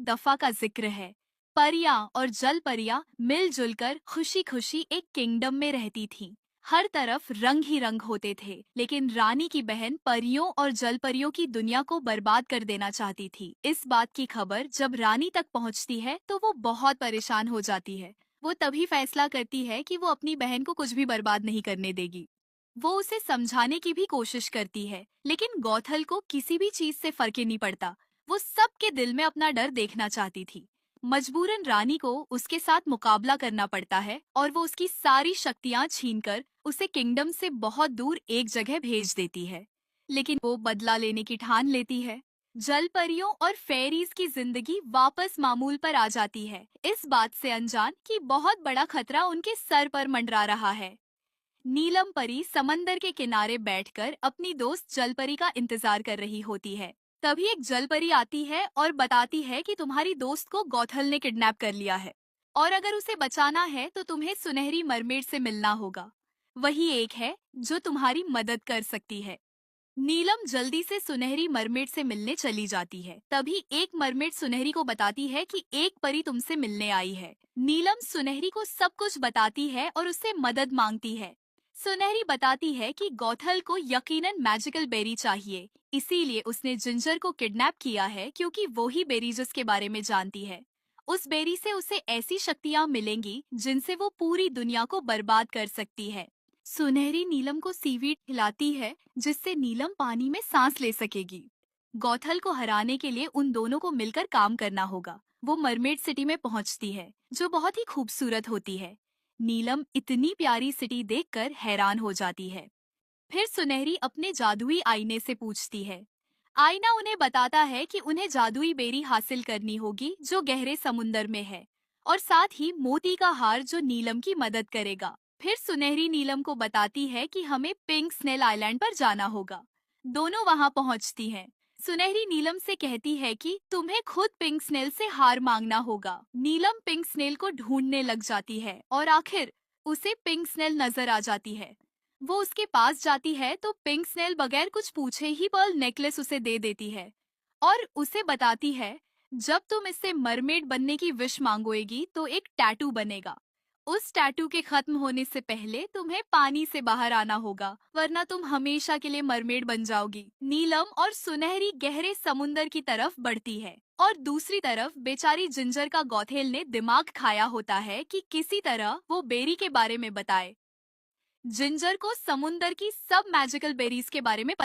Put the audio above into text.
दफा का जिक्र है। परियां और जल परियां मिलजुल कर खुशी खुशी एक किंगडम में रहती थीं। हर तरफ रंग ही रंग होते थे, लेकिन रानी की बहन परियों और जल परियों की दुनिया को बर्बाद कर देना चाहती थी। इस बात की खबर जब रानी तक पहुंचती है तो वो बहुत परेशान हो जाती है। वो तभी फैसला करती है कि वो अपनी बहन को कुछ भी बर्बाद नहीं करने देगी। वो उसे समझाने की भी कोशिश करती है, लेकिन गौथल को किसी भी चीज से फर्क ही नहीं पड़ता। वो सबके दिल में अपना डर देखना चाहती थी। मजबूरन रानी को उसके साथ मुकाबला करना पड़ता है और वो उसकी सारी शक्तियां छीनकर उसे किंगडम से बहुत दूर एक जगह भेज देती है। लेकिन वो बदला लेने की ठान लेती है। जल परियों और फेरीज की जिंदगी वापस मामूल पर आ जाती है, इस बात से अनजान कि बहुत बड़ा खतरा उनके सर पर मंडरा रहा है। नीलम परी समंदर के किनारे बैठकर अपनी दोस्त जलपरी का इंतजार कर रही होती है। तभी एक जलपरी आती है और बताती है कि तुम्हारी दोस्त को गौथल ने किडनैप कर लिया है और अगर उसे बचाना है तो तुम्हें सुनहरी मरमेड से मिलना होगा। वही एक है जो तुम्हारी मदद कर सकती है। नीलम जल्दी से सुनहरी मरमेड से मिलने चली जाती है। तभी एक मरमेड सुनहरी को बताती है कि एक परी तुमसे मिलने आई है। नीलम सुनहरी को सब कुछ बताती है और उससे मदद मांगती है। सुनहरी बताती है कि गौथल को यकीनन मैजिकल बेरी चाहिए, इसीलिए उसने जिंजर को किडनैप किया है क्योंकि वो ही बेरीजस के बारे में जानती है। उस बेरी से उसे ऐसी शक्तियाँ मिलेंगी जिनसे वो पूरी दुनिया को बर्बाद कर सकती है। सुनहरी नीलम को सीवीड खिलाती है जिससे नीलम पानी में सांस ले सकेगी। गौथल को हराने के लिए उन दोनों को मिलकर काम करना होगा। वो मरमेड सिटी में पहुंचती है जो बहुत ही खूबसूरत होती है। नीलम इतनी प्यारी सिटी देखकर हैरान हो जाती है। फिर सुनहरी अपने जादुई आईने से पूछती है। आईना उन्हें बताता है कि उन्हें जादुई बेरी हासिल करनी होगी जो गहरे समुंदर में है और साथ ही मोती का हार जो नीलम की मदद करेगा। फिर सुनहरी नीलम को बताती है कि हमें पिंक स्नेल आइलैंड पर जाना होगा। दोनों वहां पहुंचती हैं। सुनहरी नीलम से कहती है कि तुम्हें खुद पिंक स्नेल से हार मांगना होगा। नीलम पिंक स्नेल को ढूंढने लग जाती है और आखिर उसे पिंक स्नेल नजर आ जाती है। वो उसके पास जाती है तो पिंक स्नेल बगैर कुछ पूछे ही पर्ल नेकलेस उसे दे देती है और उसे बताती है, जब तुम इससे मरमेड बनने की विश मांगोगी तो एक टैटू बनेगा। उस टैटू के खत्म होने से पहले तुम्हें पानी से बाहर आना होगा, वरना तुम हमेशा के लिए मरमेड बन जाओगी। नीलम और सुनहरी गहरे समुंदर की तरफ बढ़ती है और दूसरी तरफ बेचारी जिंजर का गौथेल ने दिमाग खाया होता है कि किसी तरह वो बेरी के बारे में बताए। जिंजर को समुंदर की सब मैजिकल बेरीज के बारे में